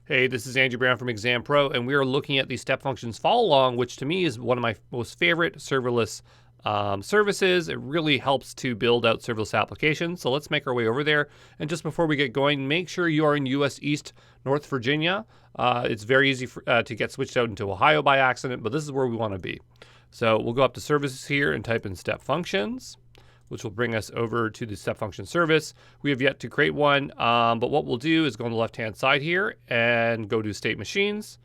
Hey, this is Andrew Brown from Exam Pro, and we are looking at the step functions follow along, which to me is one of my most favorite serverless services. It really helps to build out serverless applications. So let's make our way over there. And just before we get going, make sure you are in US East North Virginia. It's very easy to get switched out into Ohio by accident, but this is where we want to be. So we'll go up to services here and type in step functions, which will bring us over to the step function service. We have yet to create one, but what we'll do is go on the left-hand side here and go to state machines,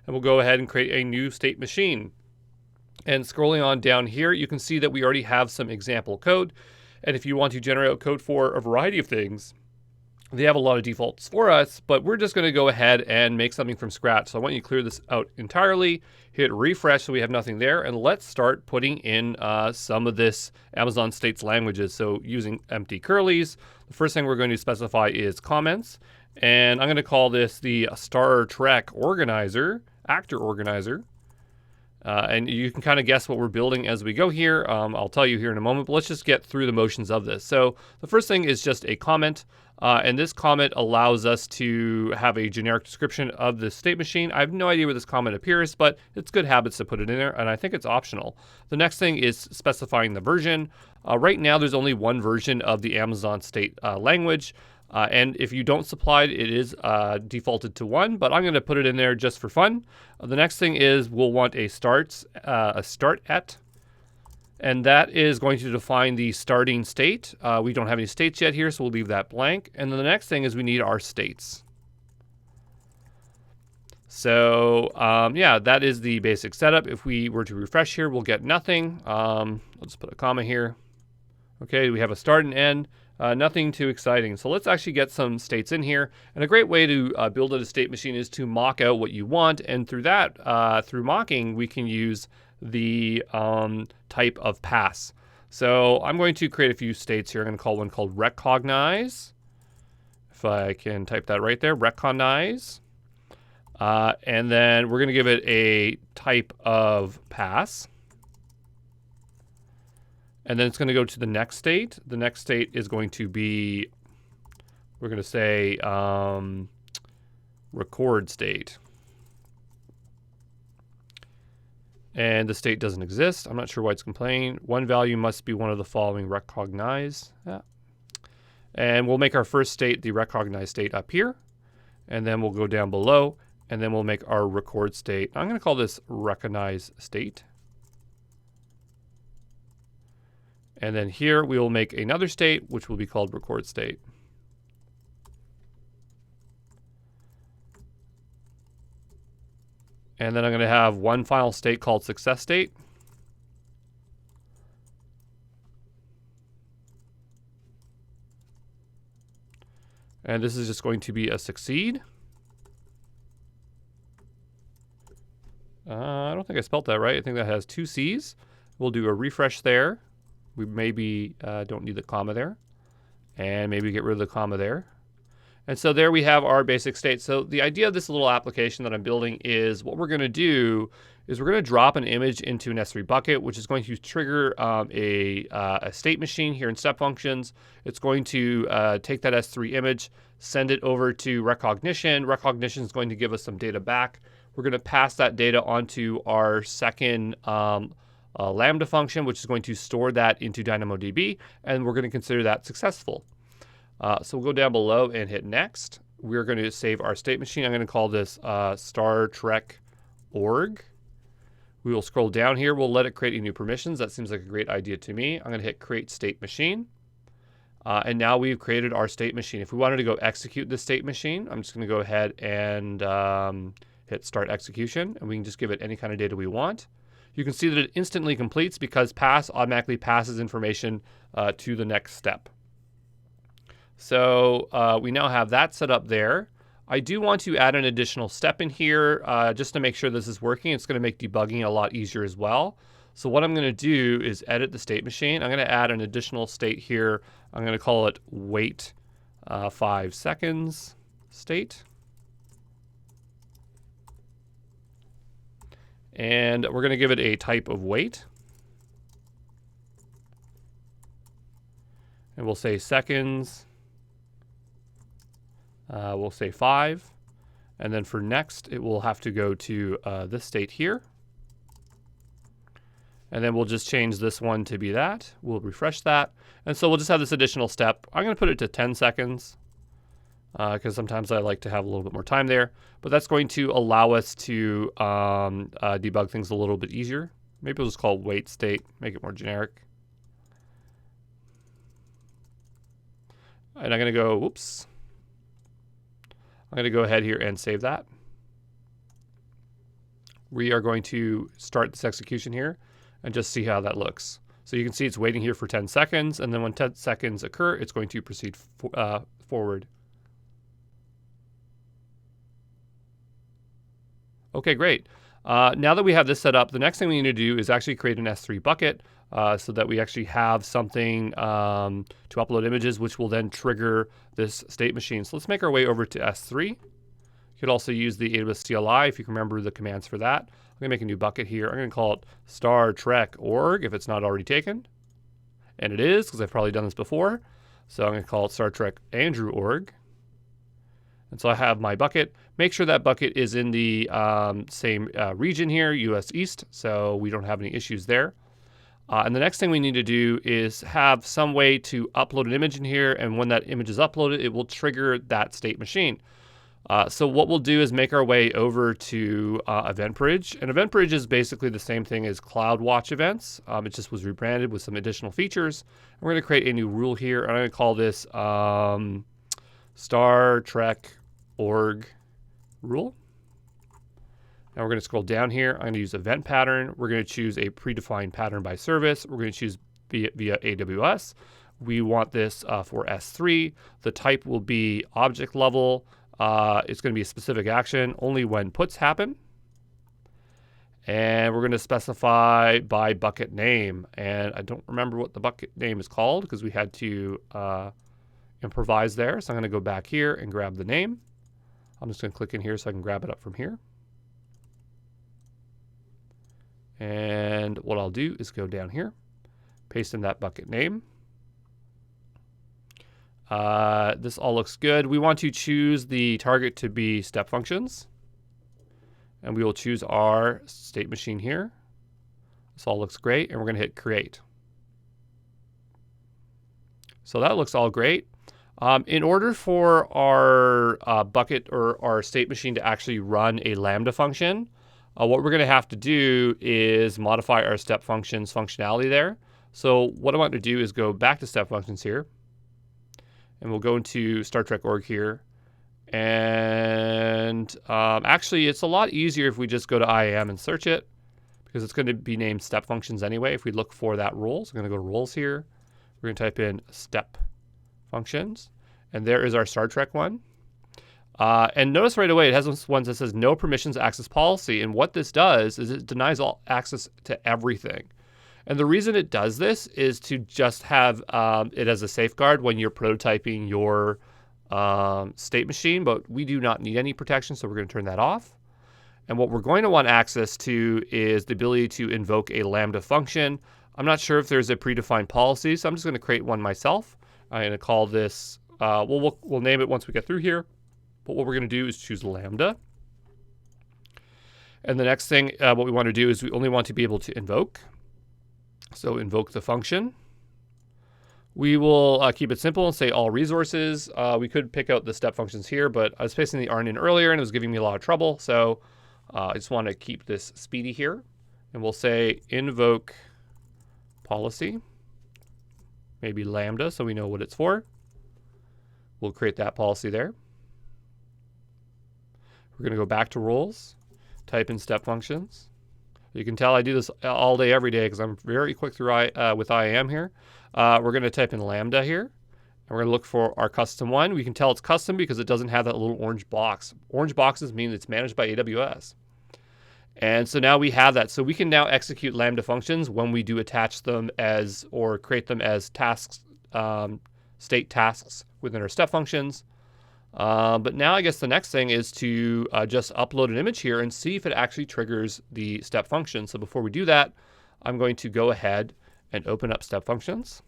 and we'll go ahead and create a new state machine. And scrolling on down here, you can see that we already have some example code. And if you want to generate code for a variety of things, they have a lot of defaults for us, but we're just going to go ahead and make something from scratch. So I want you to clear this out entirely, hit refresh so we have nothing there, and let's start putting in some of this Amazon States languages. So using empty curlies, the first thing we're going to specify is comments, and I'm going to call this the Star Trek Organizer, Actor Organizer. And you can kind of guess what we're building as we go here. I'll tell you here in a moment, but let's just get through the motions of this. So the first thing is just a comment, and this comment allows us to have a generic description of the state machine. I have no idea where this comment appears, but it's good habits to put it in there, and I think it's optional. The next thing is specifying the version. Right now, there's only one version of the Amazon State language. And if you don't supply it, it is defaulted to 1, but I'm going to put it in there just for fun. The next thing is we'll want a start at, and that is going to define the starting state. We don't have any states yet here, so we'll leave that blank. And then the next thing is we need our states. So yeah, that is the basic setup. If we were to refresh here, we'll get nothing. Let's put a comma here. Okay, we have a start and end. Nothing too exciting. So let's actually get some states in here. And a great way to build a state machine is to mock out what you want. And through that, through mocking, we can use the type of pass. So I'm going to create a few states here. I'm going to call one called recognize. If I can type that right there, recognize. And then we're going to give it a type of pass. And then it's going to go to the next state. The next state is going to be, we're going to say record state. And the state doesn't exist. I'm not sure why it's complaining. One value must be one of the following, recognize. Yeah. And we'll make our first state the recognize state up here. And then we'll go down below. And then we'll make our record state. I'm going to call this recognize state. And then here we will make another state, which will be called record state. And then I'm going to have one final state called success state. And this is just going to be a succeed. I don't think I spelled that right. I think that has 2 C's. We'll do a refresh there. We maybe don't need the comma there. And maybe get rid of the comma there. And so there we have our basic state. So the idea of this little application that I'm building is what we're going to do is we're going to drop an image into an S3 bucket, which is going to trigger a state machine here in step functions. It's going to take that S3 image, send it over to recognition. Recognition is going to give us some data back. We're going to pass that data onto our second Lambda function, which is going to store that into Dynamodb, and we're going to consider that successful. So we'll go down below and hit next. We're going to save our state machine. I'm going to call this Star Trek org. We will scroll down here. We'll let it create new permissions. That seems like a great idea to me. I'm going to hit create state machine. And now we've created our state machine. If we wanted to go execute the state machine, I'm just going to go ahead and hit start execution, and we can just give it any kind of data we want. You can see that it instantly completes because pass automatically passes information to the next step. So we now have that set up there. I do want to add an additional step in here just to make sure this is working. It's going to make debugging a lot easier as well. So what I'm going to do is edit the state machine. I'm going to add an additional state here. I'm going to call it wait 5 seconds state. And we're going to give it a type of wait. And we'll say seconds. We'll say 5. And then for next, it will have to go to this state here. And then we'll just change this one to be that. We'll refresh that. And so we'll just have this additional step. I'm going to put it to 10 seconds because sometimes I like to have a little bit more time there. But that's going to allow us to debug things a little bit easier. Maybe we'll just call wait state, make it more generic. And I'm going to go, whoops. I'm going to go ahead here and save that. We are going to start this execution here and just see how that looks. So you can see it's waiting here for 10 seconds, and then when 10 seconds occur, it's going to proceed forward. Okay, great. Now that we have this set up, the next thing we need to do is actually create an S3 bucket so that we actually have something to upload images, which will then trigger this state machine. So let's make our way over to S3. You could also use the AWS CLI if you can remember the commands for that. I'm going to make a new bucket here. I'm going to call it Star Trek org if it's not already taken. And it is, because I've probably done this before. So I'm going to call it Star Trek Andrew org. And so I have my bucket. Make sure that bucket is in the same region here, US East, so we don't have any issues there. And the next thing we need to do is have some way to upload an image in here, and when that image is uploaded, it will trigger that state machine. So what we'll do is make our way over to EventBridge. And EventBridge is basically the same thing as CloudWatch events. It just was rebranded with some additional features. And we're going to create a new rule here. I'm going to call this Star Trek org rule. Now we're going to scroll down here. I'm going to use event pattern. We're going to choose a predefined pattern by service. We're going to choose via AWS. We want this for S3. The type will be object level. It's going to be a specific action only when puts happen. And we're going to specify by bucket name. And I don't remember what the bucket name is called because we had to improvise there. So I'm going to go back here and grab the name. I'm just going to click in here so I can grab it up from here. And what I'll do is go down here, paste in that bucket name. This all looks good. We want to choose the target to be step functions. And we will choose our state machine here. This all looks great. And we're going to hit create. So that looks all great. In order for our bucket or our state machine to actually run a Lambda function, what we're going to have to do is modify our step functions functionality there. So what I want to do is go back to step functions here. And we'll go into Star Trek org here. And actually, it's a lot easier if we just go to IAM and search it, because it's going to be named step functions anyway if we look for that rule. So we're going to go to roles here. We're going to type in step functions. And there is our Star Trek one. And notice right away, it has one that says no permissions access policy. And what this does is it denies all access to everything. And the reason it does this is to just have it as a safeguard when you're prototyping your state machine, but we do not need any protection, so we're going to turn that off. And what we're going to want access to is the ability to invoke a Lambda function. I'm not sure if there's a predefined policy, so I'm just going to create one myself. I'm going to call this, we'll name it once we get through here. But what we're going to do is choose Lambda. And the next thing, what we want to do is we only want to be able to invoke. So invoke the function. We will keep it simple and say all resources. We could pick out the step functions here, but I was pasting the ARN in earlier and it was giving me a lot of trouble. So I just want to keep this speedy here. And we'll say invoke policy, maybe Lambda, so we know what it's for. We'll create that policy there. We're going to go back to roles, type in step functions. You can tell I do this all day, every day, because I'm very quick through with IAM here. We're going to type in Lambda here, and we're going to look for our custom one. We can tell it's custom because it doesn't have that little orange box. Orange boxes mean it's managed by AWS. And so now we have that. So we can now execute Lambda functions when we do attach them as, or create them as tasks, state tasks within our step functions. But now I guess the next thing is to just upload an image here and see if it actually triggers the step function. So before we do that, I'm going to go ahead and open up step functions.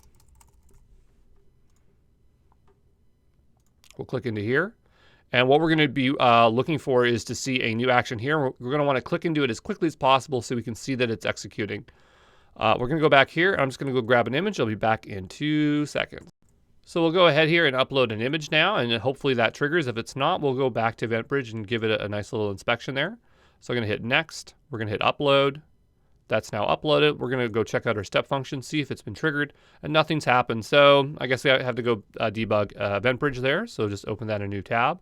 We'll click into here. And what we're going to be looking for is to see a new action here. We're going to want to click into it as quickly as possible so we can see that it's executing. We're going to go back here. I'm just going to go grab an image. I'll be back in 2 seconds. So we'll go ahead here and upload an image now, and hopefully that triggers. If it's not, we'll go back to EventBridge and give it a nice little inspection there. So I'm going to hit next. We're going to hit upload. That's now uploaded. We're going to go check out our step function, see if it's been triggered, and nothing's happened. So I guess we have to go debug EventBridge there. So just open that in a new tab,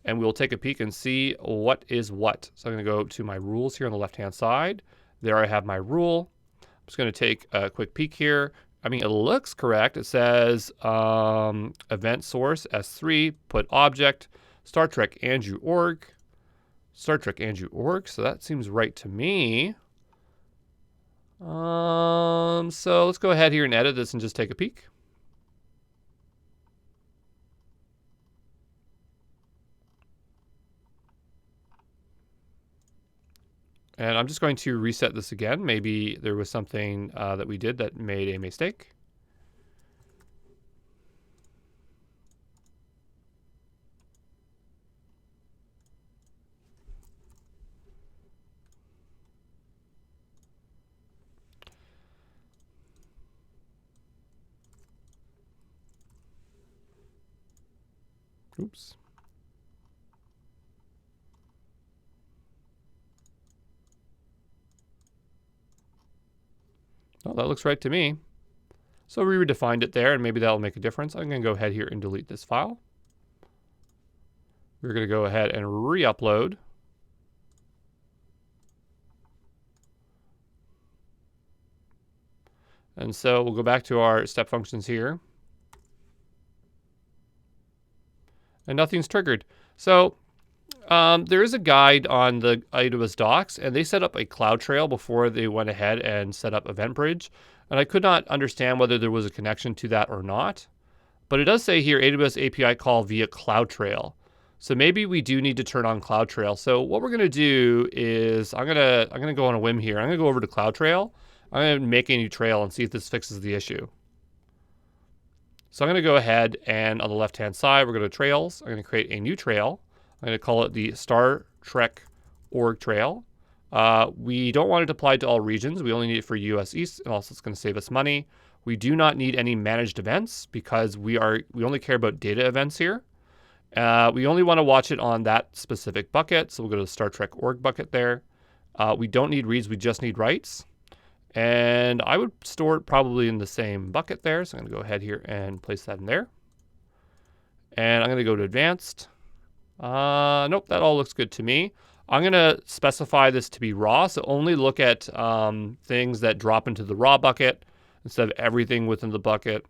and we'll take a peek and see what is what. So I'm going to go to my rules here on the left-hand side. There I have my rule. I'm just going to take a quick peek here. I mean, it looks correct. It says event source S3, put object, Star Trek Andrew org. Star Trek Andrew org, so that seems right to me. So let's go ahead here and edit this and just take a peek. And I'm just going to reset this again. Maybe there was something that we did that made a mistake. Oops. Oh, that looks right to me. So we redefined it there, and maybe that'll make a difference. I'm going to go ahead here and delete this file. We're going to go ahead and re-upload. And so we'll go back to our step functions here. And nothing's triggered. So there is a guide on the AWS docs, and they set up a CloudTrail before they went ahead and set up EventBridge. And I could not understand whether there was a connection to that or not. But it does say here AWS API call via CloudTrail. So maybe we do need to turn on CloudTrail. So what we're going to do is I'm gonna go on a whim here. I'm going to go over to CloudTrail. I'm going to make a new trail and see if this fixes the issue. So I'm going to go ahead and on the left-hand side, we're going to trails. I'm going to create a new trail. I'm going to call it the Star Trek org trail. We don't want it applied to all regions. We only need it for US East, and also it's going to save us money. We do not need any managed events because we only care about data events here. We only want to watch it on that specific bucket. So we'll go to the Star Trek org bucket there. We don't need reads, we just need writes. And I would store it probably in the same bucket there. So I'm going to go ahead here and place that in there. And I'm going to go to advanced. Nope, that all looks good to me. I'm going to specify this to be raw. So only look at things that drop into the raw bucket instead of everything within the bucket.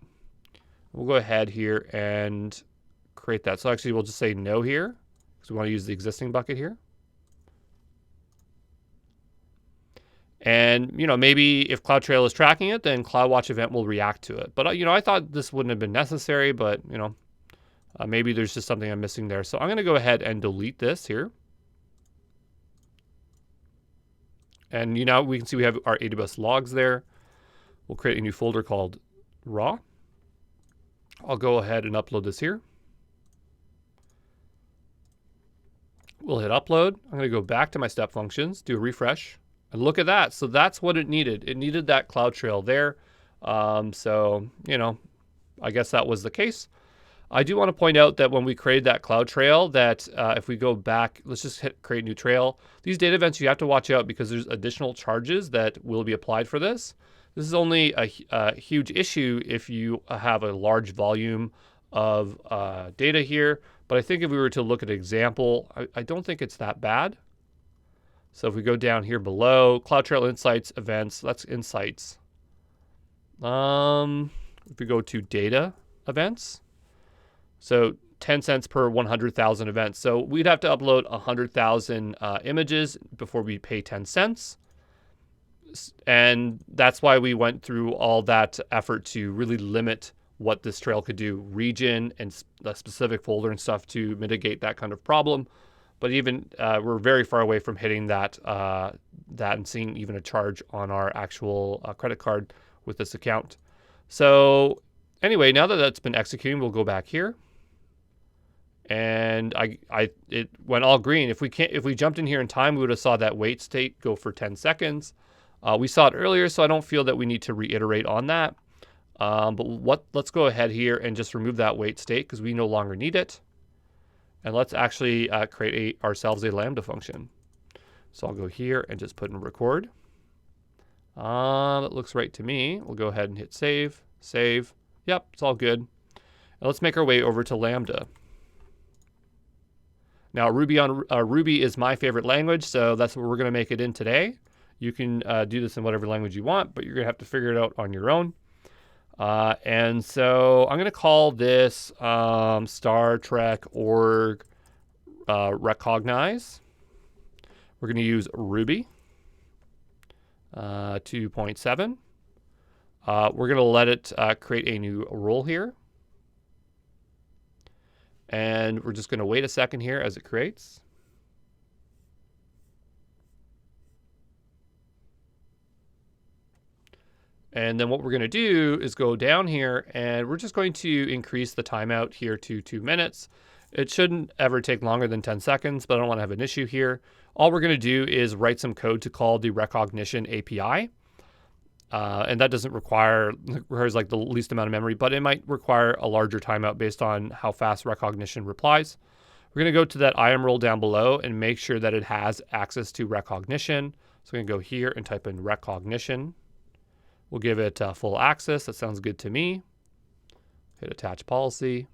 We'll go ahead here and create that. So actually we'll just say no here because we want to use the existing bucket here. And, maybe if CloudTrail is tracking it, then CloudWatch event will react to it. But, I thought this wouldn't have been necessary, but, maybe there's just something I'm missing there. So I'm going to go ahead and delete this here. And, we can see we have our AWS logs there. We'll create a new folder called raw. I'll go ahead and upload this here. We'll hit upload. I'm going to go back to my step functions, do a refresh. And look at that. So that's what it needed. It needed that CloudTrail there. So, I guess that was the case. I do want to point out that when we created that CloudTrail, that if we go back, let's just hit create new trail. These data events, you have to watch out because there's additional charges that will be applied for this. This is only a huge issue if you have a large volume of data here. But I think if we were to look at an example, I don't think it's that bad. So if we go down here below, CloudTrail Insights events, that's Insights. If we go to data events, so 10 cents per 100,000 events. So we'd have to upload 100,000 images before we pay 10 cents. And that's why we went through all that effort to really limit what this trail could do, region and the specific folder and stuff to mitigate that kind of problem. But even we're very far away from hitting that and seeing even a charge on our actual credit card with this account. So anyway, now that that's been executing, we'll go back here. and it went all green. If we jumped in here in time, we would have saw that wait state go for 10 seconds. We saw it earlier, so I don't feel that we need to reiterate on that. Let's go ahead here and just remove that wait state because we no longer need it. And let's actually create ourselves a Lambda function. So I'll go here and just put in record. It looks right to me. We'll go ahead and hit save. Save. Yep, it's all good. And let's make our way over to Lambda. Now, Ruby is my favorite language, so that's what we're going to make it in today. You can do this in whatever language you want, but you're going to have to figure it out on your own. And so I'm going to call this Star Trek org recognize. We're going to use Ruby 2.7. We're going to let it create a new role here. And we're just going to wait a second here as it creates. And then what we're going to do is go down here and we're just going to increase the timeout here to 2 minutes. It shouldn't ever take longer than 10 seconds, but I don't want to have an issue here. All we're going to do is write some code to call the recognition API. And that doesn't requires like the least amount of memory, but it might require a larger timeout based on how fast recognition replies. We're going to go to that IAM role down below and make sure that it has access to recognition. So we're going to go here and type in recognition. We'll give it full access. That sounds good to me. Hit attach policy.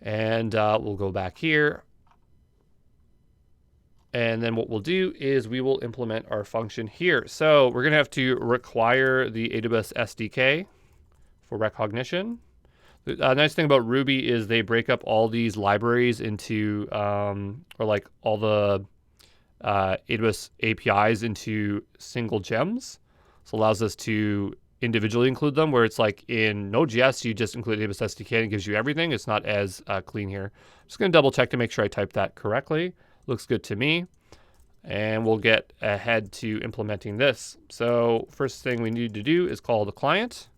And we'll go back here. And then what we'll do is we will implement our function here. So we're going to have to require the AWS SDK for recognition. The nice thing about Ruby is they break up all these libraries into, or like all the AWS APIs into single gems. So it allows us to individually include them, where it's like in Node.js, you just include AWS SDK and it gives you everything. It's not as clean here. I'm just going to double check to make sure I typed that correctly. Looks good to me. And we'll get ahead to implementing this. So first thing we need to do is call the client.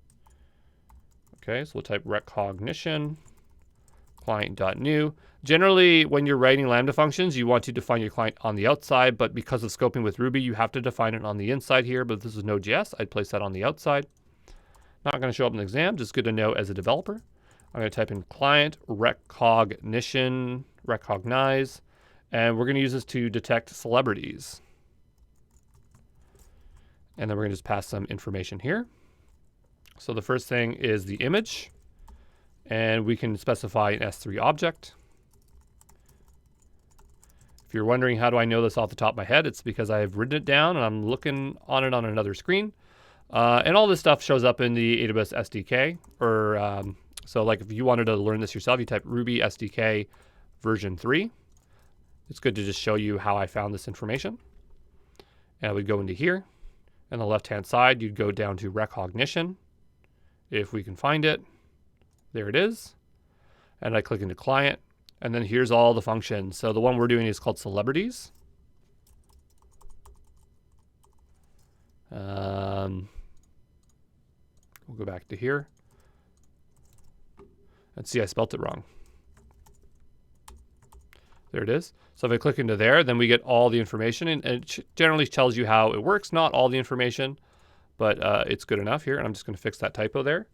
Okay, so we'll type recognition client.new. Generally, when you're writing Lambda functions, you want to define your client on the outside, but because of scoping with Ruby, you have to define it on the inside here, but this is Node.js. I'd place that on the outside. Not going to show up in the exam, just good to know as a developer. I'm going to type in client recognition, recognize, and we're going to use this to detect celebrities. And then we're going to just pass some information here. So the first thing is the image, and we can specify an S3 object. If you're wondering how do I know this off the top of my head, it's because I've written it down and I'm looking on it on another screen. And all this stuff shows up in the AWS SDK. So like if you wanted to learn this yourself, you type Ruby SDK version 3. It's good to just show you how I found this information. And I would go into here. On the left-hand side, you'd go down to recognition. If we can find it, there it is. And I click into client. And then here's all the functions. So the one we're doing is called celebrities. We'll go back to here. And see, I spelt it wrong. There it is. So if I click into there, then we get all the information. And it generally tells you how it works. Not all the information, but it's good enough here. And I'm just going to fix that typo there.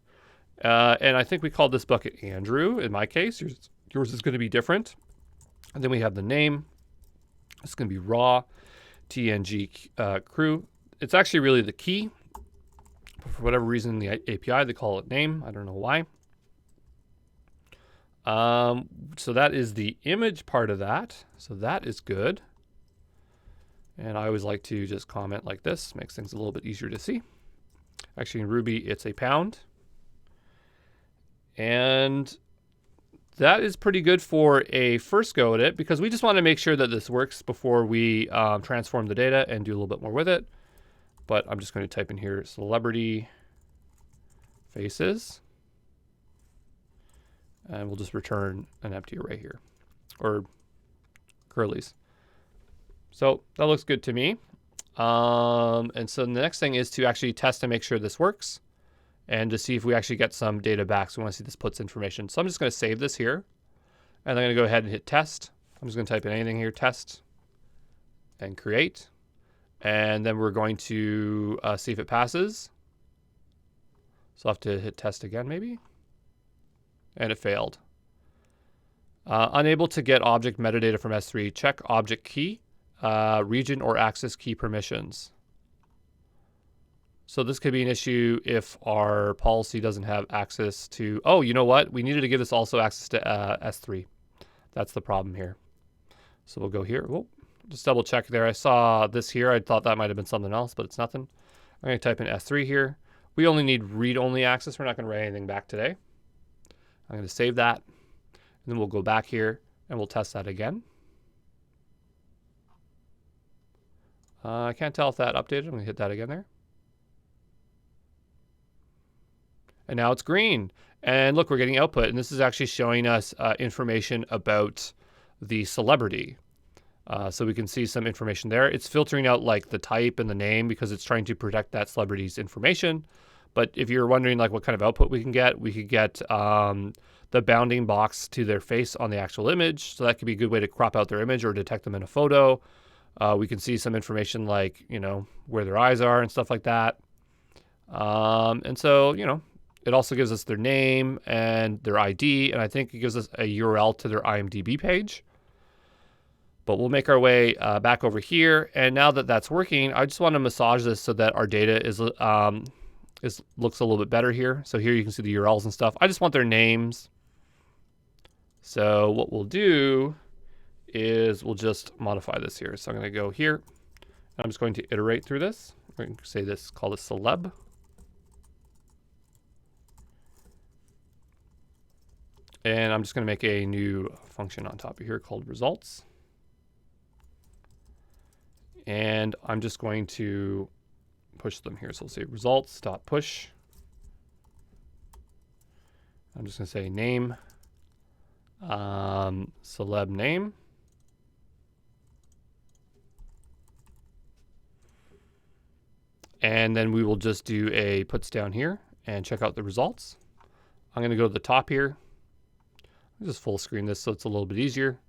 And I think we called this bucket Andrew. In my case, yours is going to be different. And then we have the name. It's going to be raw TNG crew. It's actually really the key. But for whatever reason, in the API, they call it name. I don't know why. So that is the image part of that. So that is good. And I always like to just comment like this. Makes things a little bit easier to see. Actually, in Ruby, it's a pound. And that is pretty good for a first go at it, because we just want to make sure that this works before we transform the data and do a little bit more with it. But I'm just going to type in here celebrity faces. And we'll just return an empty array here, or curlies. So that looks good to me. And so the next thing is to actually test and make sure this works, and to see if we actually get some data back. So we want to see this puts information. So I'm just going to save this here. And I'm going to go ahead and hit test. I'm just going to type in anything here, test, and create. And then we're going to see if it passes. So I'll have to hit test again maybe. And it failed. Unable to get object metadata from S3. Check object key, region or access key permissions. So this could be an issue if our policy doesn't have access to, oh, you know what? We needed to give this also access to S3. That's the problem here. So we'll go here. Whoa, just double check there. I saw this here. I thought that might have been something else, but it's nothing. I'm going to type in S3 here. We only need read-only access. We're not going to write anything back today. I'm going to save that. And then we'll go back here and we'll test that again. I can't tell if that updated. I'm going to hit that again there. And now it's green. And look, we're getting output. And this is actually showing us information about the celebrity. So we can see some information there. It's filtering out like the type and the name because it's trying to protect that celebrity's information. But if you're wondering like what kind of output we could get the bounding box to their face on the actual image. So that could be a good way to crop out their image or detect them in a photo. We can see some information like, you know, where their eyes are and stuff like that. And so, you know, it also gives us their name and their ID. And I think it gives us a URL to their IMDb page. But we'll make our way back over here. And now that that's working, I just want to massage this so that our data looks a little bit better here. So here you can see the URLs and stuff. I just want their names. So what we'll do is we'll just modify this here. So I'm going to go here. And I'm just going to iterate through this. We're going to say this, call this celeb. And I'm just going to make a new function on top of here called results. And I'm just going to push them here. So we'll say results.push. I'm just going to say name, celeb name. And then we will just do a puts down here and check out the results. I'm going to go to the top here. I'll just full screen this so it's a little bit easier.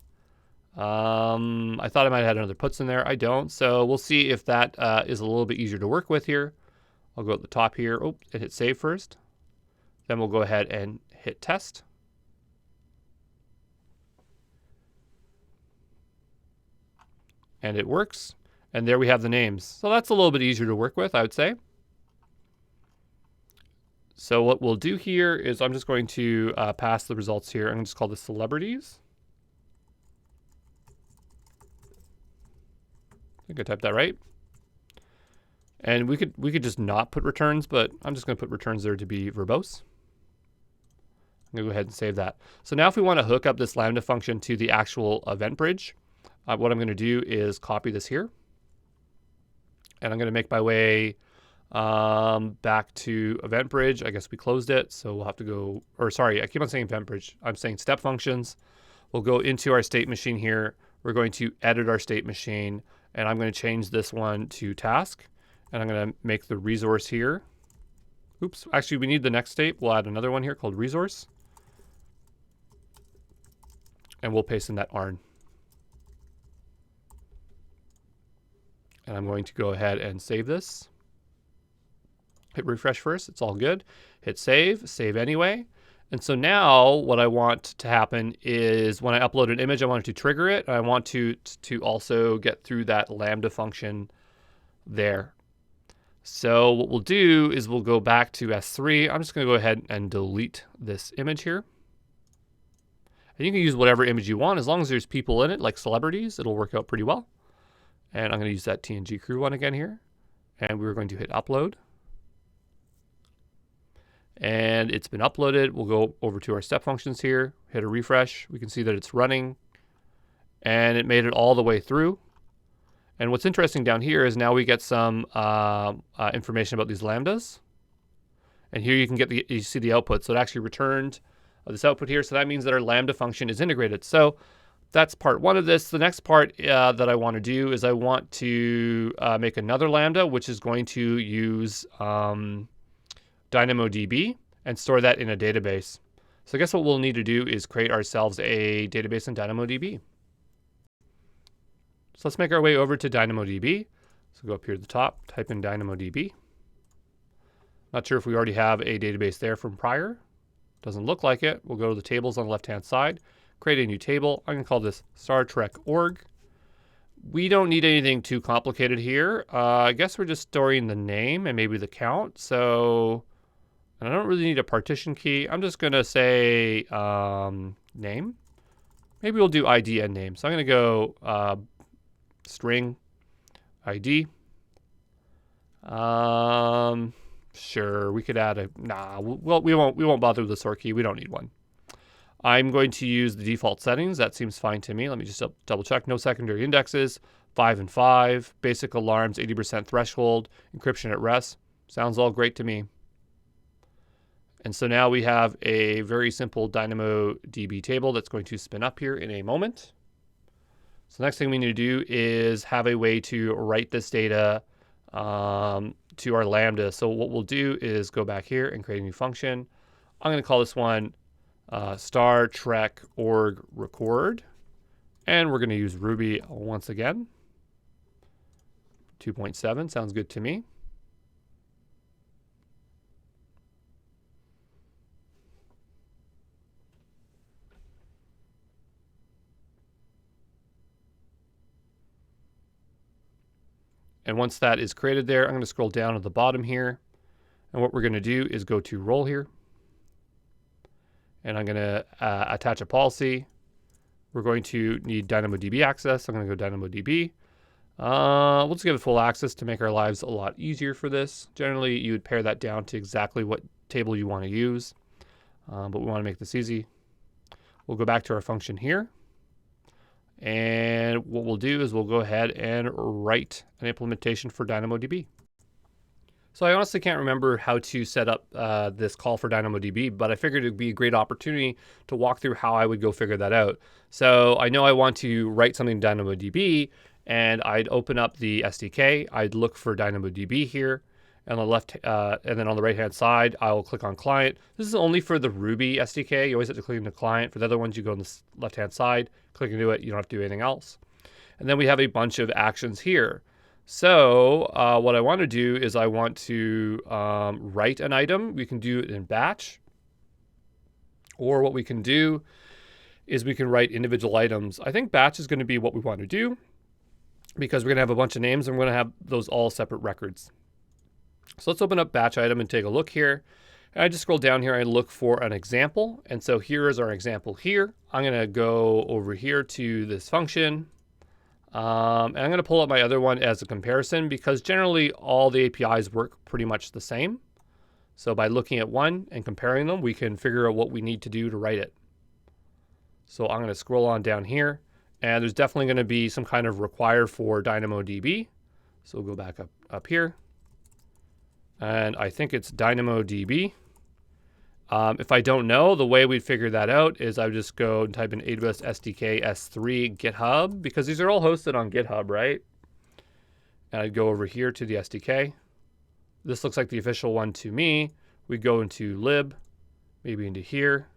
I thought I might have had another puts in there. I don't. So we'll see if that is a little bit easier to work with here. I'll go at the top here. Oh, and hit save first. Then we'll go ahead and hit test. And it works. And there we have the names. So that's a little bit easier to work with, I would say. So what we'll do here is I'm just going to pass the results here. I'm going to just call this celebrities. I think I typed that right. And we could just not put returns, but I'm just going to put returns there to be verbose. I'm going to go ahead and save that. So now if we want to hook up this Lambda function to the actual event bridge, what I'm going to do is copy this here. And I'm going to make my way back to event bridge. I guess we closed it, so we'll have to go, or sorry, I keep on saying event bridge. I'm saying step functions. We'll go into our state machine here. We're going to edit our state machine, and I'm going to change this one to task. And I'm going to make the resource here. Oops, actually we need the next state. We'll add another one here called resource. And we'll paste in that ARN. And I'm going to go ahead and save this. Hit refresh first, it's all good. Hit save, save anyway. And so now what I want to happen is when I upload an image, I want it to trigger it. I want to also get through that Lambda function there. So what we'll do is we'll go back to S3. I'm just going to go ahead and delete this image here. And you can use whatever image you want. As long as there's people in it, like celebrities, it'll work out pretty well. And I'm going to use that TNG crew one again here. And we're going to hit upload. And it's been uploaded. We'll go over to our step functions here, hit a refresh. We can see that it's running. And it made it all the way through. And what's interesting down here is now we get some information about these lambdas. And here you can get you see the output. So it actually returned this output here. So that means that our lambda function is integrated. So that's part one of this. The next part that I want to do is I want to make another lambda, which is going to use Dynamodb and store that in a database. So I guess what we'll need to do is create ourselves a database in DynamoDB. So let's make our way over to DynamoDB. So go up here to the top, type in DynamoDB. Not sure if we already have a database there from prior. Doesn't look like it. We'll go to the tables on the left-hand side, create a new table. I'm going to call this Star Trek org. We don't need anything too complicated here. I guess we're just storing the name and maybe the count. So, and I don't really need a partition key. I'm just going to say name. Maybe we'll do ID and name. So I'm going to go string ID. Sure, we could add a, we won't bother with the sort key. We don't need one. I'm going to use the default settings. That seems fine to me. Let me just double check. No secondary indexes, 5 and 5, basic alarms, 80% threshold, encryption at rest. Sounds all great to me. And so now we have a very simple DynamoDB table that's going to spin up here in a moment. So the next thing we need to do is have a way to write this data to our Lambda. So what we'll do is go back here and create a new function. I'm going to call this one Star Trek org record. And we're going to use Ruby once again. 2.7 sounds good to me. And once that is created there, I'm going to scroll down at the bottom here. And what we're going to do is go to role here. And I'm going to attach a policy. We're going to need DynamoDB access. I'm going to go DynamoDB. We'll just give it full access to make our lives a lot easier for this. Generally, you would pare that down to exactly what table you want to use. But we want to make this easy. We'll go back to our function here. And what we'll do is we'll go ahead and write an implementation for DynamoDB. So I honestly can't remember how to set up this call for DynamoDB, but I figured it'd be a great opportunity to walk through how I would go figure that out. So I know I want to write something in DynamoDB, and I'd open up the SDK. I'd look for DynamoDB here. On the left, and then on the right-hand side, I will click on client. This is only for the Ruby SDK. You always have to click into client. For the other ones, you go on the left-hand side, click into it. You don't have to do anything else. And then we have a bunch of actions here. So what I want to do is I want to write an item. We can do it in batch. Or what we can do is we can write individual items. I think batch is going to be what we want to do because we're going to have a bunch of names and we're going to have those all separate records. So let's open up batch item and take a look here. And I just scroll down here and look for an example. And so here is our example here. I'm going to go over here to this function. And I'm going to pull up my other one as a comparison because generally all the APIs work pretty much the same. So by looking at one and comparing them, we can figure out what we need to do to write it. So I'm going to scroll on down here. And there's definitely going to be some kind of require for DynamoDB. So we'll go back up here. And I think it's DynamoDB. If I don't know, the way we'd figure that out is I would just go and type in AWS SDK S3 GitHub, because these are all hosted on GitHub, right? And I'd go over here to the SDK. This looks like the official one to me. We go into lib, maybe into here.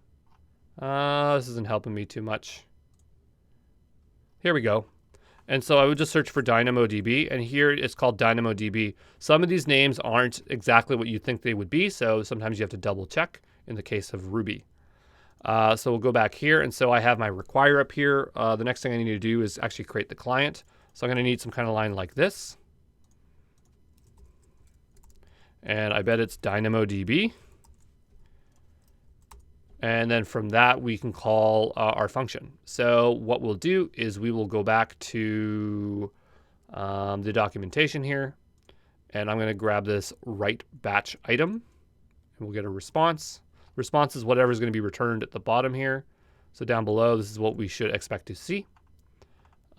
This isn't helping me too much. Here we go. And so I would just search for DynamoDB, and here it's called DynamoDB. Some of these names aren't exactly what you think they would be, so sometimes you have to double check in the case of Ruby. So we'll go back here, and so I have my require up here. The next thing I need to do is actually create the client. So I'm going to need some kind of line like this. And I bet it's DynamoDB. And then from that, we can call our function. So what we'll do is we will go back to the documentation here. And I'm going to grab this write batch item. And we'll get a response. Response is whatever is going to be returned at the bottom here. So down below, this is what we should expect to see.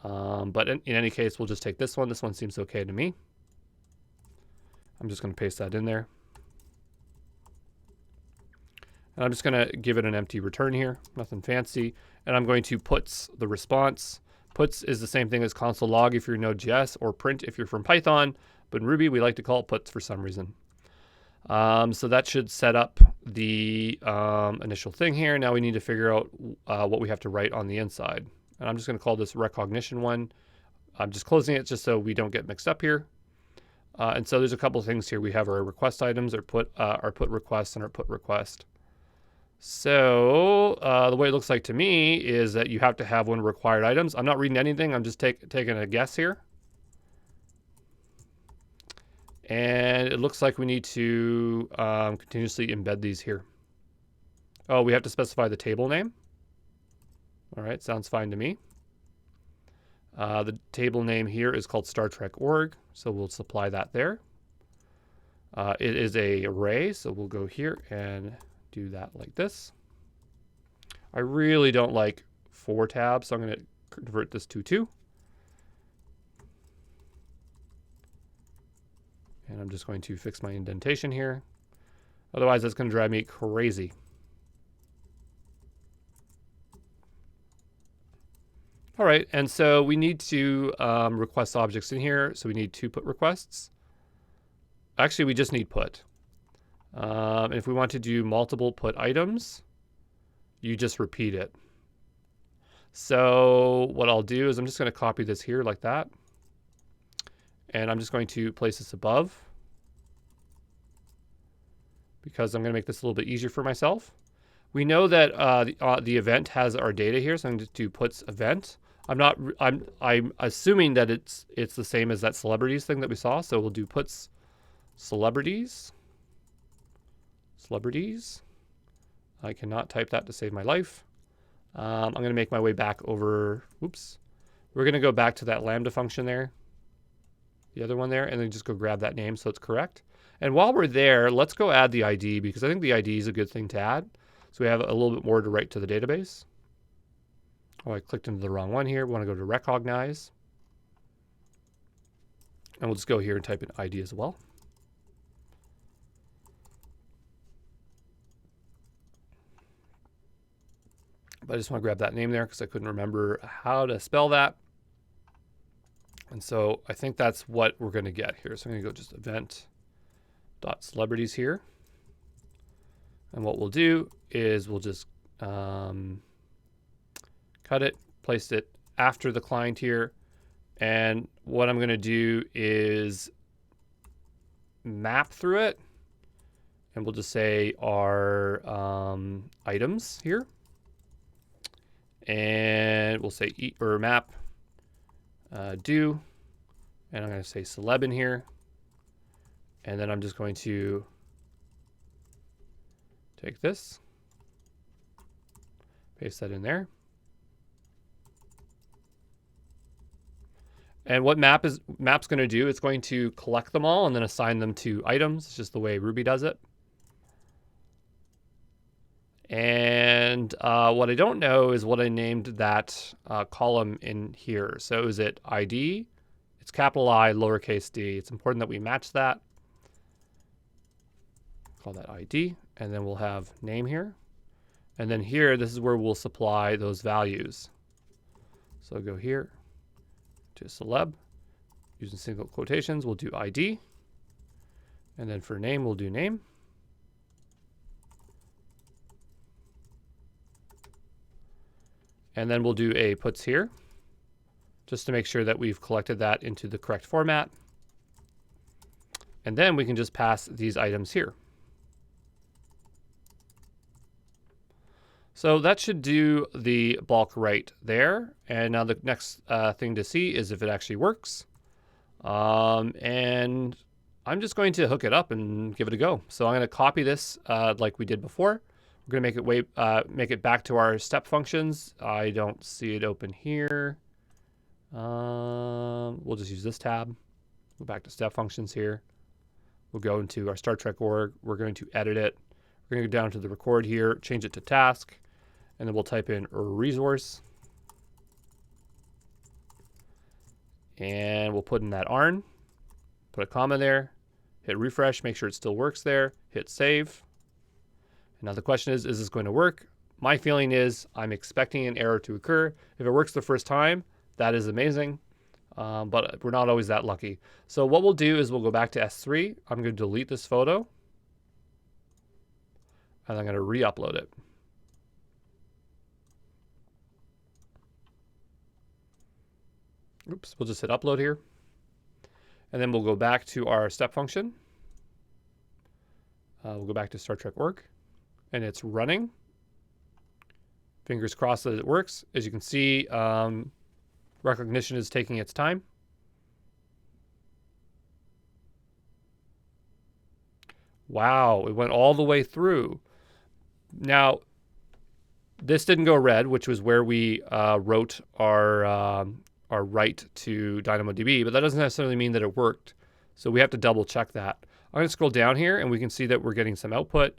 But in any case, we'll just take this one. This one seems okay to me. I'm just going to paste that in there. And I'm just going to give it an empty return here, nothing fancy. And I'm going to puts the response. Puts is the same thing as console log if you're Node.js, or print if you're from Python. But in Ruby, we like to call it puts for some reason. So that should set up the initial thing here. Now we need to figure out what we have to write on the inside. And I'm just going to call this recognition one. I'm just closing it just so we don't get mixed up here. And so there's a couple of things here. We have our request items, our put request, and our put request. So the way it looks like to me is that you have to have one required items. I'm not reading anything. I'm just taking a guess here. And it looks like we need to continuously embed these here. Oh, we have to specify the table name. All right, sounds fine to me. The table name here is called Star Trek org, so we'll supply that there. It is a array, so we'll go here and do that like this. I really don't like 4 tabs, so I'm going to convert this to 2. And I'm just going to fix my indentation here. Otherwise, that's going to drive me crazy. All right, and so we need to request objects in here. So we need 2 put requests. Actually, we just need put. And if we want to do multiple put items, you just repeat it. So what I'll do is I'm just going to copy this here like that. And I'm just going to place this above because I'm going to make this a little bit easier for myself. We know that the event has our data here, so I'm going to do puts event. I'm assuming that it's the same as that celebrities thing that we saw. So we'll do puts celebrities. I cannot type that to save my life. I'm going to make my way back over. Oops. We're going to go back to that Lambda function there, the other one there, and then just go grab that name so it's correct. And while we're there, let's go add the ID because I think the ID is a good thing to add. So we have a little bit more to write to the database. Oh, I clicked into the wrong one here. We want to go to recognize. And we'll just go here and type in ID as well. But I just want to grab that name there because I couldn't remember how to spell that. And so I think that's what we're going to get here. So I'm going to go just event.celebrities here. And what we'll do is we'll just cut it, place it after the client here. And what I'm going to do is map through it. And we'll just say our items here. And we'll say eat or map do. And I'm going to say celeb in here. And then I'm just going to take this, paste that in there. And what map's going to do, it's going to collect them all and then assign them to items. It's just the way Ruby does it. And what I don't know is what I named that column in here. So is it ID? It's capital I, lowercase d. It's important that we match that. Call that ID. And then we'll have name here. And then here, this is where we'll supply those values. So I'll go here to celeb. Using single quotations, we'll do ID. And then for name, we'll do name. And then we'll do a puts here, just to make sure that we've collected that into the correct format. And then we can just pass these items here. So that should do the bulk right there. And now the next thing to see is if it actually works. And I'm just going to hook it up and give it a go. So I'm going to copy this like we did before. We're going to make it back to our step functions. I don't see it open here. We'll just use this tab. Go back to step functions here. We'll go into our Star Trek org. We're going to edit it. We're going to go down to the record here, change it to task, and then we'll type in resource. And we'll put in that ARN, put a comma there, hit refresh, make sure it still works there, hit save. Now the question is this going to work? My feeling is I'm expecting an error to occur. If it works the first time, that is amazing, but we're not always that lucky. So what we'll do is we'll go back to S3. I'm going to delete this photo. and I'm going to re-upload it. Oops, we'll just hit upload here. And then we'll go back to our step function. We'll go back to Star Trek org, and it's running. Fingers crossed that it works. As you can see, recognition is taking its time. Wow, it went all the way through. Now, this didn't go red, which was where we wrote our write to Dynamodb, but that doesn't necessarily mean that it worked. So we have to double check that. I'm going to scroll down here, and we can see that we're getting some output.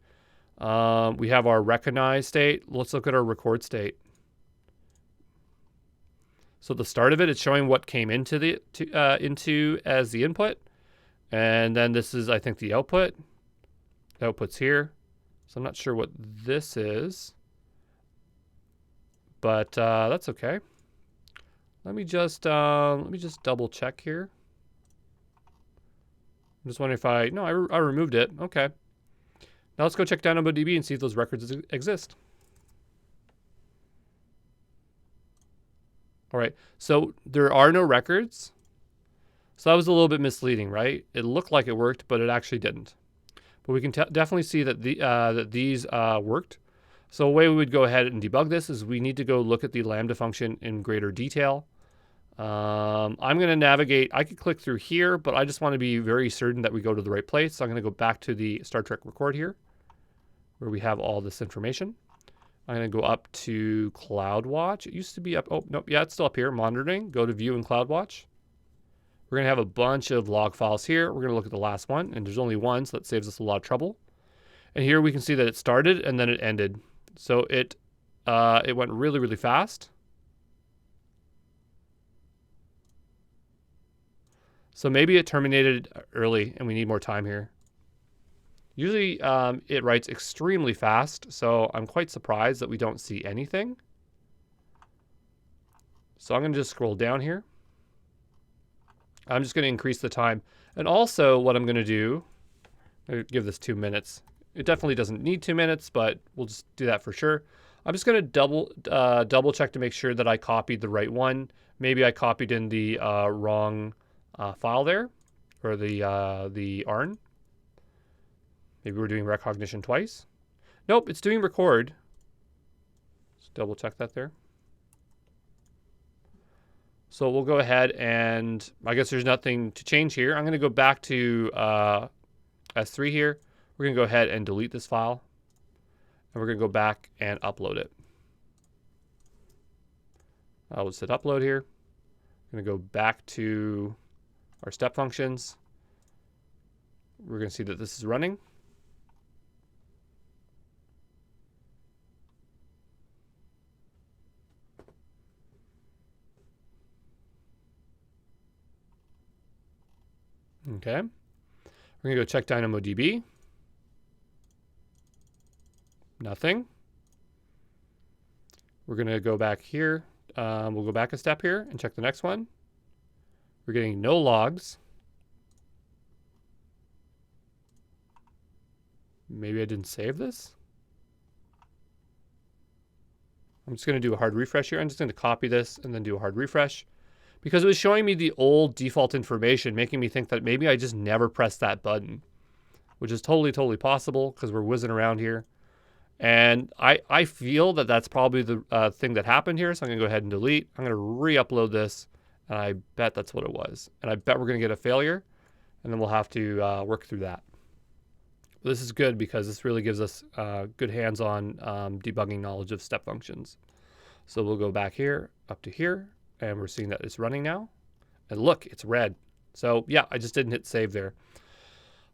We have our recognize state. Let's look at our record state. So the start of it, it's showing what came into the into as the input, and then this is, I think, the output. The output's here. So I'm not sure what this is, but that's okay. Let me just double check here. I'm just wondering if I removed it. Okay. Now let's go check Dynamodb and see if those records exist. All right, so there are no records. So that was a little bit misleading, right? It looked like it worked, but it actually didn't. But we can definitely see that that these worked. So a way we would go ahead and debug this is we need to go look at the Lambda function in greater detail. I'm going to navigate. I could click through here, but I just want to be very certain that we go to the right place. So I'm going to go back to the Star Trek record here, where we have all this information. I'm going to go up to CloudWatch. It used to be up. Oh, nope. Yeah, it's still up here. Monitoring. Go to View in CloudWatch. We're going to have a bunch of log files here. We're going to look at the last one, and there's only one, so that saves us a lot of trouble. And here we can see that it started and then it ended. So it went really, really fast. So maybe it terminated early and we need more time here. Usually it writes extremely fast, so I'm quite surprised that we don't see anything. So I'm going to just scroll down here. I'm just going to increase the time. And also what I'm going to do, I'll give this 2 minutes. It definitely doesn't need 2 minutes, but we'll just do that for sure. I'm just going to double check to make sure that I copied the right one. Maybe I copied in the wrong file there, or the ARN. Maybe we're doing recognition twice. Nope, it's doing record. Just double check that there. So we'll go ahead and I guess there's nothing to change here. I'm going to go back to S3 here. We're going to go ahead and delete this file. And we're going to go back and upload it. I'll just hit upload here. I'm going to go back to our step functions. We're going to see that this is running. Okay. We're going to go check Dynamodb. Nothing. We're going to go back here. We'll go back a step here and check the next one. We're getting no logs. Maybe I didn't save this. I'm just going to do a hard refresh here. I'm just going to copy this and then do a hard refresh, because it was showing me the old default information, making me think that maybe I just never pressed that button, which is totally possible because we're whizzing around here. And I feel that that's probably the thing that happened here. So I'm going to go ahead and delete. I'm going to re-upload this, and I bet that's what it was. And I bet we're going to get a failure, and then we'll have to work through that. But this is good because this really gives us good hands-on debugging knowledge of step functions. So we'll go back here, up to here, and we're seeing that it's running now. And look, it's red. So yeah, I just didn't hit save there.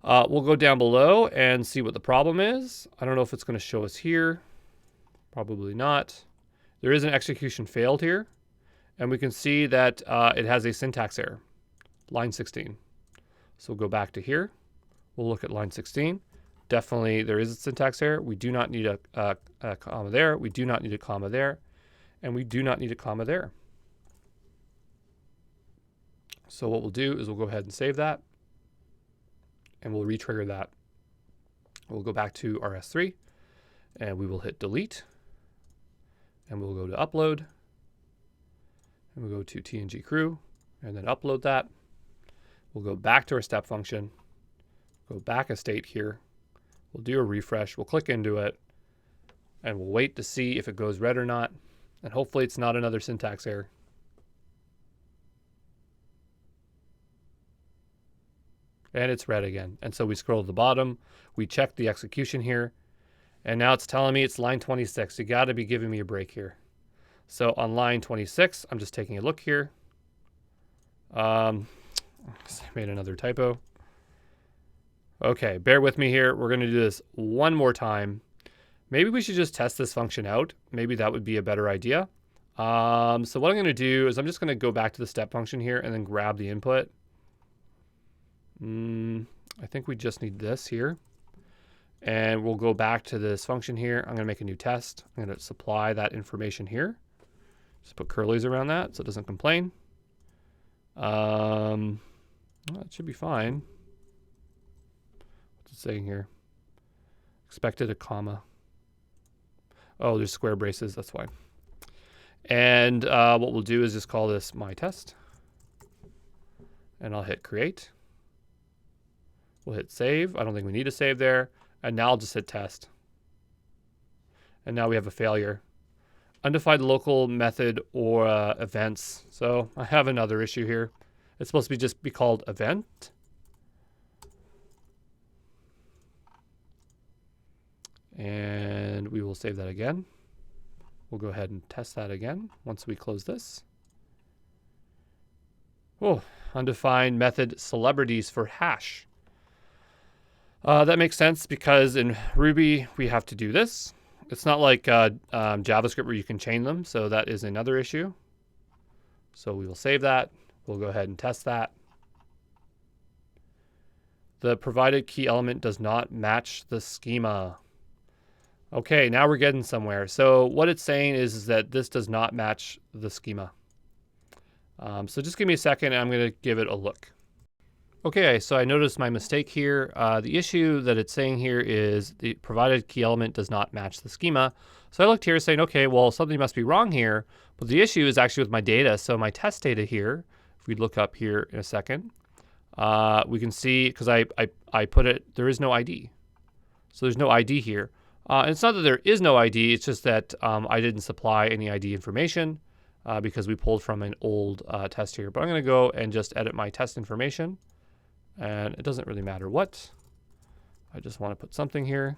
We'll go down below and see what the problem is. I don't know if it's going to show us here. Probably not. There is an execution failed here. And we can see that it has a syntax error. Line 16. So we'll go back to here. We'll look at line 16. Definitely there is a syntax error. We do not need a comma there. We do not need a comma there. And we do not need a comma there. So what we'll do is we'll go ahead and save that. And we'll re-trigger that. We'll go back to our S3. And we will hit delete. And we'll go to upload. And we'll go to TNG crew and then upload that. We'll go back to our step function, go back a state here. We'll do a refresh. We'll click into it and we'll wait to see if it goes red or not. And hopefully it's not another syntax error. And it's red again. And so we scroll to the bottom, we check the execution here, and now it's telling me it's line 26. You got to be giving me a break here. So on line 26, I'm just taking a look here. I made another typo. Okay, bear with me here. We're going to do this one more time. Maybe we should just test this function out. Maybe that would be a better idea. So what I'm going to do is I'm just going to go back to the step function here and then grab the input. I think we just need this here. And we'll go back to this function here. I'm going to make a new test. I'm going to supply that information here. Just put curlies around that so it doesn't complain. Well, it should be fine. What's it saying here? Expected a comma. Oh, there's square braces. That's why. And what we'll do is just call this my test. And I'll hit create. We'll hit save. I don't think we need to save there. And now I'll just hit test. And now we have a failure. Undefined local method or events. So I have another issue here. It's supposed to just be called event. And we will save that again. We'll go ahead and test that again once we close this. Oh, undefined method celebrities for hash. That makes sense because in Ruby, we have to do this. It's not like JavaScript where you can chain them, so that is another issue. So we will save that. We'll go ahead and test that. The provided key element does not match the schema. Okay, now we're getting somewhere. So what it's saying is that this does not match the schema. So just give me a second and I'm going to give it a look. Okay, so I noticed my mistake here. The issue that it's saying here is the provided key element does not match the schema. So I looked here saying, okay, well, something must be wrong here. But the issue is actually with my data. So my test data here, if we look up here in a second, we can see, because I put it, there is no ID. So there's no ID here. And it's not that there is no ID, it's just that I didn't supply any ID information because we pulled from an old test here. But I'm going to go and just edit my test information. And it doesn't really matter what. I just want to put something here.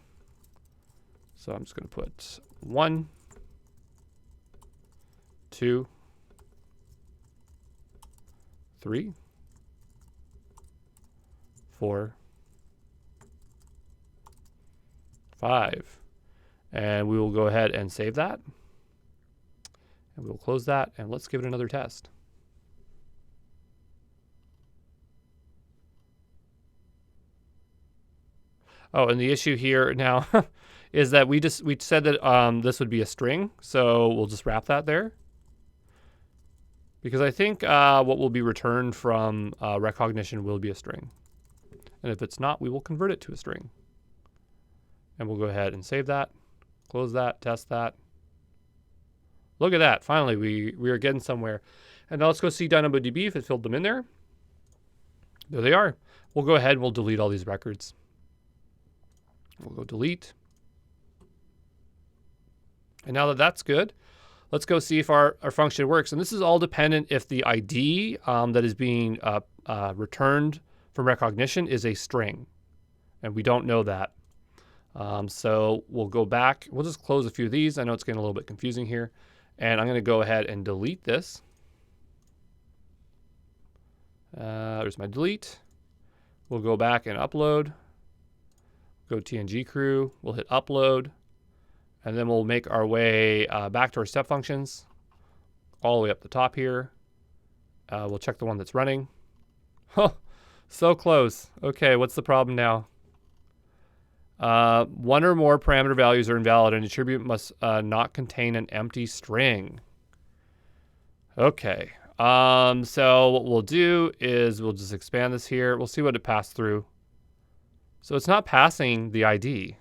So I'm just going to put 1, 2, 3, 4, 5. And we will go ahead and save that. And we'll close that. And let's give it another test. Oh, and the issue here now is that we said that this would be a string, so we'll just wrap that there. Because I think what will be returned from recognition will be a string. And if it's not, we will convert it to a string. And we'll go ahead and save that, close that, test that. Look at that, finally we are getting somewhere. And now let's go see Dynamodb if it filled them in there. There they are. We'll go ahead and we'll delete all these records. We'll go delete. And now that that's good, let's go see if our function works. And this is all dependent if the ID that is being returned from recognition is a string. And we don't know that. So we'll go back. We'll just close a few of these. I know it's getting a little bit confusing here. And I'm going to go ahead and delete this. There's my delete. We'll go back and upload. Go TNG crew, we'll hit upload, and then we'll make our way back to our step functions, all the way up the top here. We'll check the one that's running. Oh, so close. Okay, what's the problem now? One or more parameter values are invalid, and attribute must not contain an empty string. Okay, so what we'll do is we'll just expand this here. We'll see what it passed through. So it's not passing the ID.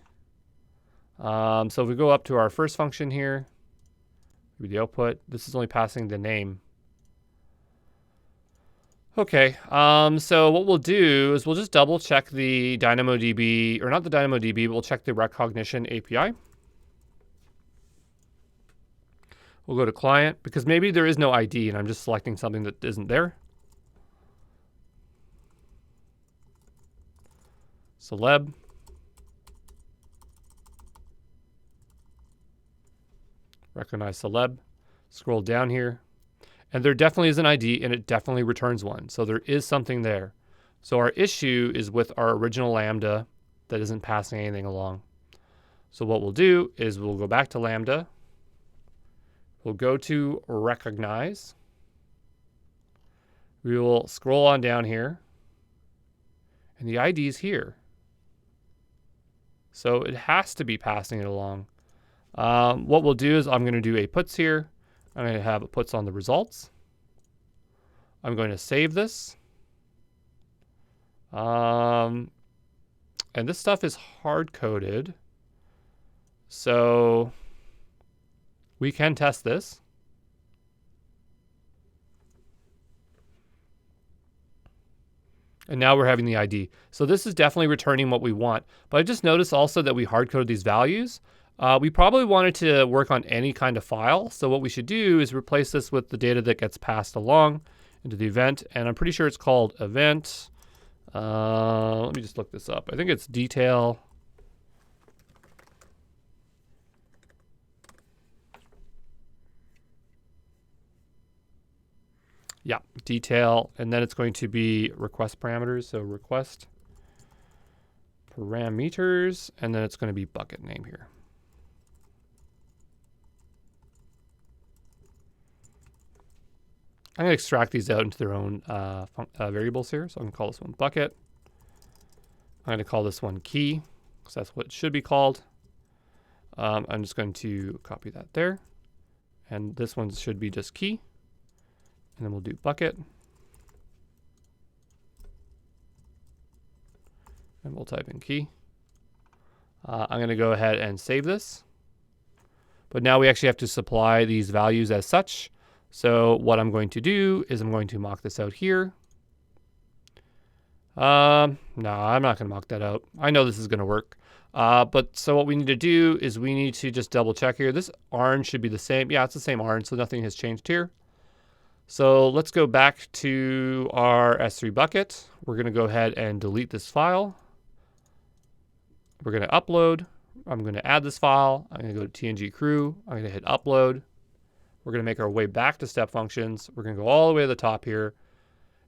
So if we go up to our first function here, the output, this is only passing the name. Okay, so what we'll do is we'll just double check the DynamoDB, or not the DynamoDB, but we'll check the recognition API. We'll go to client, because maybe there is no ID and I'm just selecting something that isn't there. Celeb. Recognize celeb. Scroll down here. And there definitely is an ID and it definitely returns one. So there is something there. So our issue is with our original Lambda that isn't passing anything along. So what we'll do is we'll go back to Lambda. We'll go to recognize. We will scroll on down here. And the ID is here. So it has to be passing it along. What we'll do is I'm going to do a puts here. I'm going to have a puts on the results. I'm going to save this. And this stuff is hard-coded. So we can test this. And now we're having the ID. So this is definitely returning what we want. But I just noticed also that we hard-coded these values. We probably wanted to work on any kind of file. So what we should do is replace this with the data that gets passed along into the event. And I'm pretty sure it's called event. Let me just look this up. I think it's detail. Yeah, detail, and then it's going to be request parameters. So request parameters, and then it's going to be bucket name here. I'm going to extract these out into their own variables here. So I'm going to call this one bucket. I'm going to call this one key, because that's what it should be called. I'm just going to copy that there. And this one should be just key. And then we'll do bucket. And we'll type in key. I'm going to go ahead and save this. But now we actually have to supply these values as such. So what I'm going to do is I'm going to mock this out here. No, I'm not going to mock that out. I know this is going to work. But so what we need to do is we need to just double check here. This orange should be the same. Yeah, it's the same orange, so nothing has changed here. So let's go back to our S3 bucket. We're going to go ahead and delete this file. We're going to upload. I'm going to add this file. I'm going to go to TNG crew. I'm going to hit upload. We're going to make our way back to step functions. We're going to go all the way to the top here.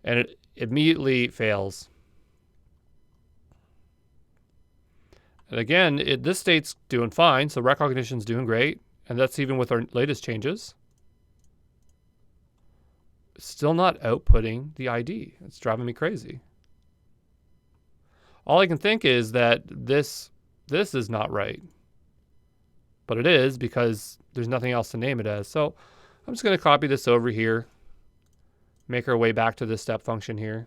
And it immediately fails. And again, this state's doing fine. So recognition's doing great. And that's even with our latest changes. Still not outputting the ID. It's driving me crazy. All I can think is that this is not right. But it is because there's nothing else to name it as. So I'm just going to copy this over here. Make our way back to this step function here.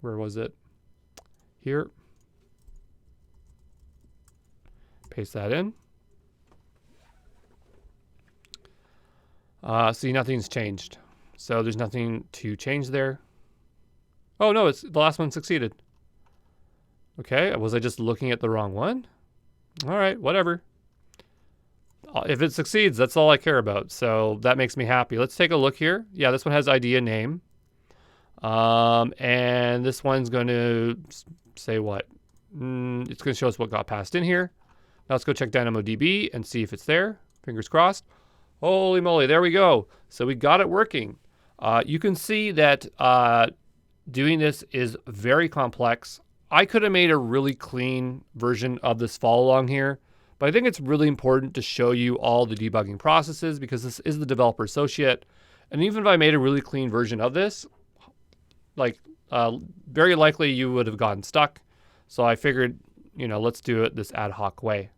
Where was it? Here. Paste that in. See, nothing's changed. So there's nothing to change there. Oh no, it's the last one succeeded. Okay, was I just looking at the wrong one? All right, whatever. If it succeeds, that's all I care about. So that makes me happy. Let's take a look here. Yeah, this one has ID and name. And this one's going to say what? It's going to show us what got passed in here. Now let's go check DynamoDB and see if it's there. Fingers crossed. Holy moly, there we go. So we got it working. You can see that doing this is very complex. I could have made a really clean version of this follow along here, but I think it's really important to show you all the debugging processes because this is the developer associate. And even if I made a really clean version of this, like very likely you would have gotten stuck. So I figured, let's do it this ad hoc way.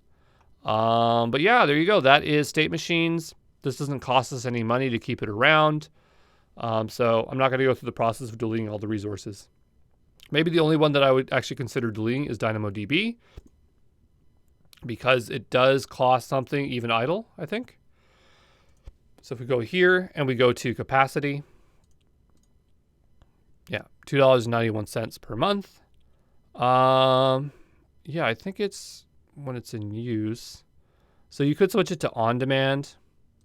But yeah, there you go. That is state machines. This doesn't cost us any money to keep it around. So I'm not going to go through the process of deleting all the resources. Maybe the only one that I would actually consider deleting is DynamoDB. because it does cost something even idle, I think. So if we go here and we go to capacity, yeah, $2.91 per month. Yeah, I think it's when it's in use. So you could switch it to on demand.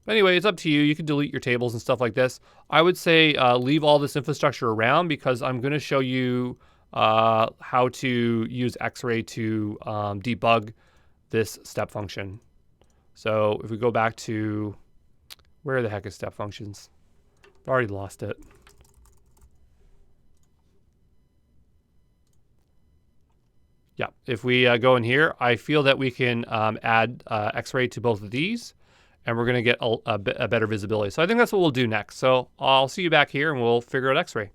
But anyway, it's up to you. You can delete your tables and stuff like this. I would say leave all this infrastructure around because I'm going to show you how to use X-Ray to debug this step function. So if we go back to, where the heck is step functions? I've already lost it. Yeah, if we go in here, I feel that we can add X-Ray to both of these, and we're going to get a better visibility. So I think that's what we'll do next. So I'll see you back here, and we'll figure out X-Ray.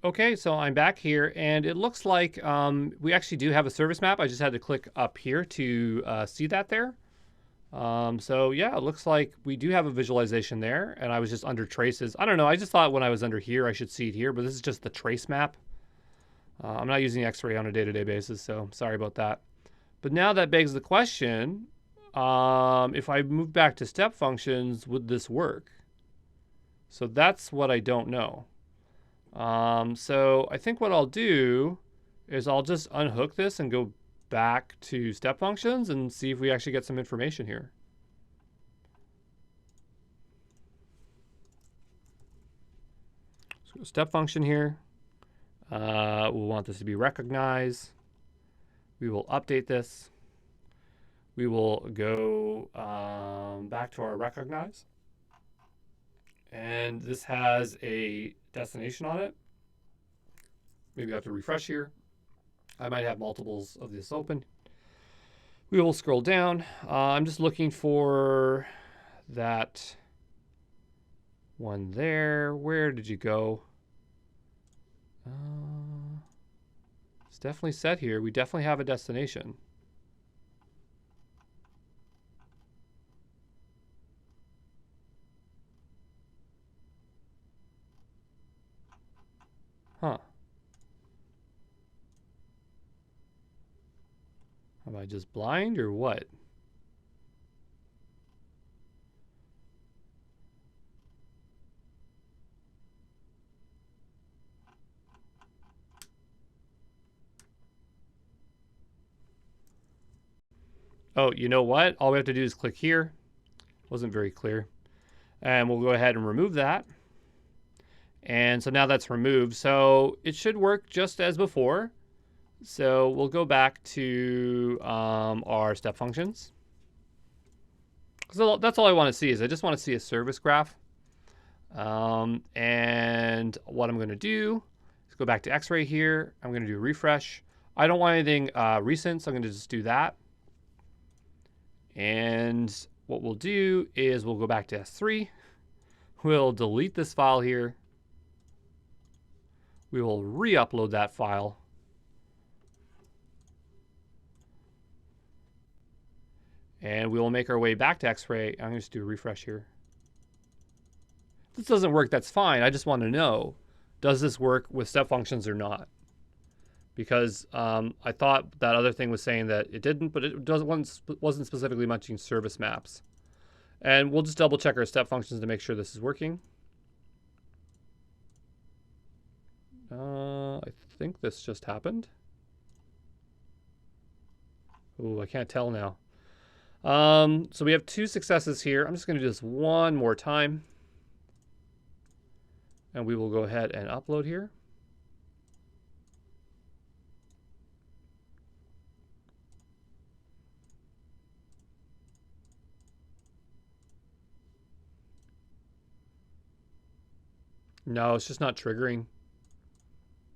Okay, so I'm back here, and it looks like we actually do have a service map. I just had to click up here to see that there. So yeah, it looks like we do have a visualization there, and I was just under traces. I don't know, I just thought when I was under here, I should see it here, but this is just the trace map. I'm not using X-Ray on a day-to-day basis, so sorry about that. But now that begs the question, if I move back to step functions, would this work? So that's what I don't know. So I think what I'll do is I'll just unhook this and go back to step functions and see if we actually get some information here. So step function here. We'll want this to be recognized. We will update this. We will go back to our recognize. And this has a destination on it. Maybe I have to refresh here. I might have multiples of this open. We will scroll down. I'm just looking for that one there. Where did you go? It's definitely set here. We definitely have a destination. Huh. Am I just blind or what? Oh, you know what? All we have to do is click here. Wasn't very clear. And we'll go ahead and remove that. And so now that's removed. So it should work just as before. So we'll go back to our step functions. So that's all I want to see is I just want to see a service graph. And what I'm going to do is go back to X-Ray here. I'm going to do a refresh. I don't want anything recent, so I'm going to just do that. And what we'll do is we'll go back to S3. We'll delete this file here. We will re-upload that file. And we will make our way back to X-Ray. I'm going to just do a refresh here. If this doesn't work, that's fine. I just want to know, does this work with step functions or not? Because I thought that other thing was saying that it didn't, but it wasn't specifically mentioning service maps. And we'll just double check our step functions to make sure this is working. I think this just happened. Oh, I can't tell now. So we have 2 successes here. I'm just going to do this one more time. And we will go ahead and upload here. No, it's just not triggering.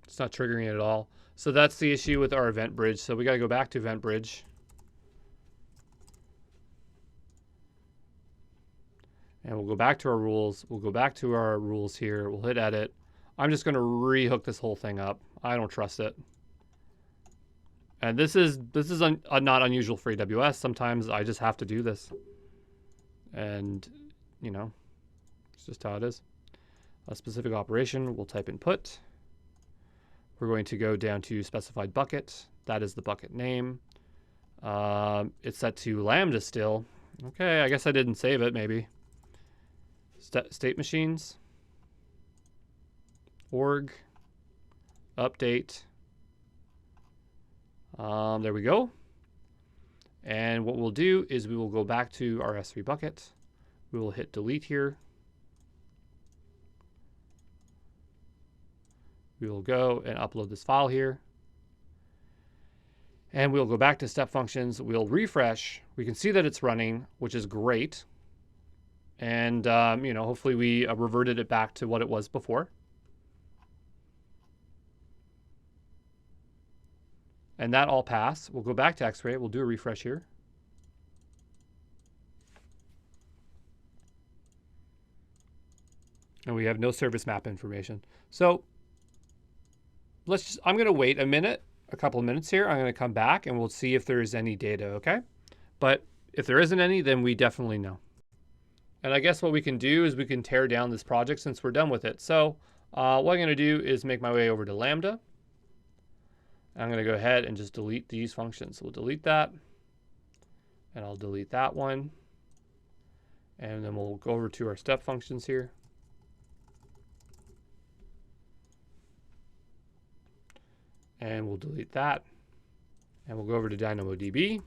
It's not triggering it at all. So that's the issue with our event bridge. So we got to go back to event bridge. And we'll go back to our rules. We'll go back to our rules here. We'll hit edit. I'm just going to re-hook this whole thing up. I don't trust it. And this is not unusual for AWS. Sometimes I just have to do this. And, you know, it's just how it is. A specific operation, we'll type in put. We're going to go down to specified bucket. That is the bucket name. It's set to Lambda still. Okay, I guess I didn't save it, maybe. State machines. Org. Update. There we go. And what we'll do is we will go back to our S3 bucket. We will hit delete here. We will go and upload this file here. And we'll go back to step functions. We'll refresh. We can see that it's running, which is great. And, hopefully we reverted it back to what it was before. And that all passed. We'll go back to X-ray. We'll do a refresh here. And we have no service map information. So I'm going to wait a couple of minutes here. I'm going to come back and we'll see if there is any data, okay? But if there isn't any, then we definitely know. And I guess what we can do is we can tear down this project since we're done with it. So what I'm going to do is make my way over to Lambda. I'm going to go ahead and just delete these functions. So we'll delete that. And I'll delete that one. And then we'll go over to our step functions here. And we'll delete that. And we'll go over to Dynamodb.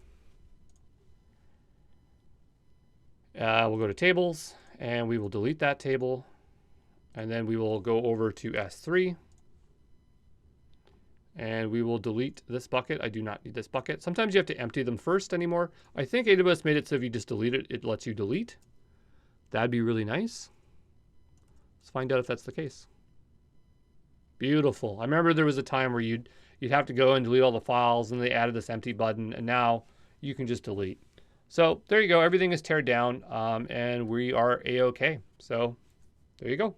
We'll go to tables, and we will delete that table. And then we will go over to S3. And we will delete this bucket. I do not need this bucket. Sometimes you have to empty them first anymore. I think AWS made it so if you just delete it, it lets you delete. That'd be really nice. Let's find out if that's the case. Beautiful. I remember there was a time where you'd have to go and delete all the files, and they added this empty button, and now you can just delete. So there you go. Everything is teared down, and we are A-OK. So there you go.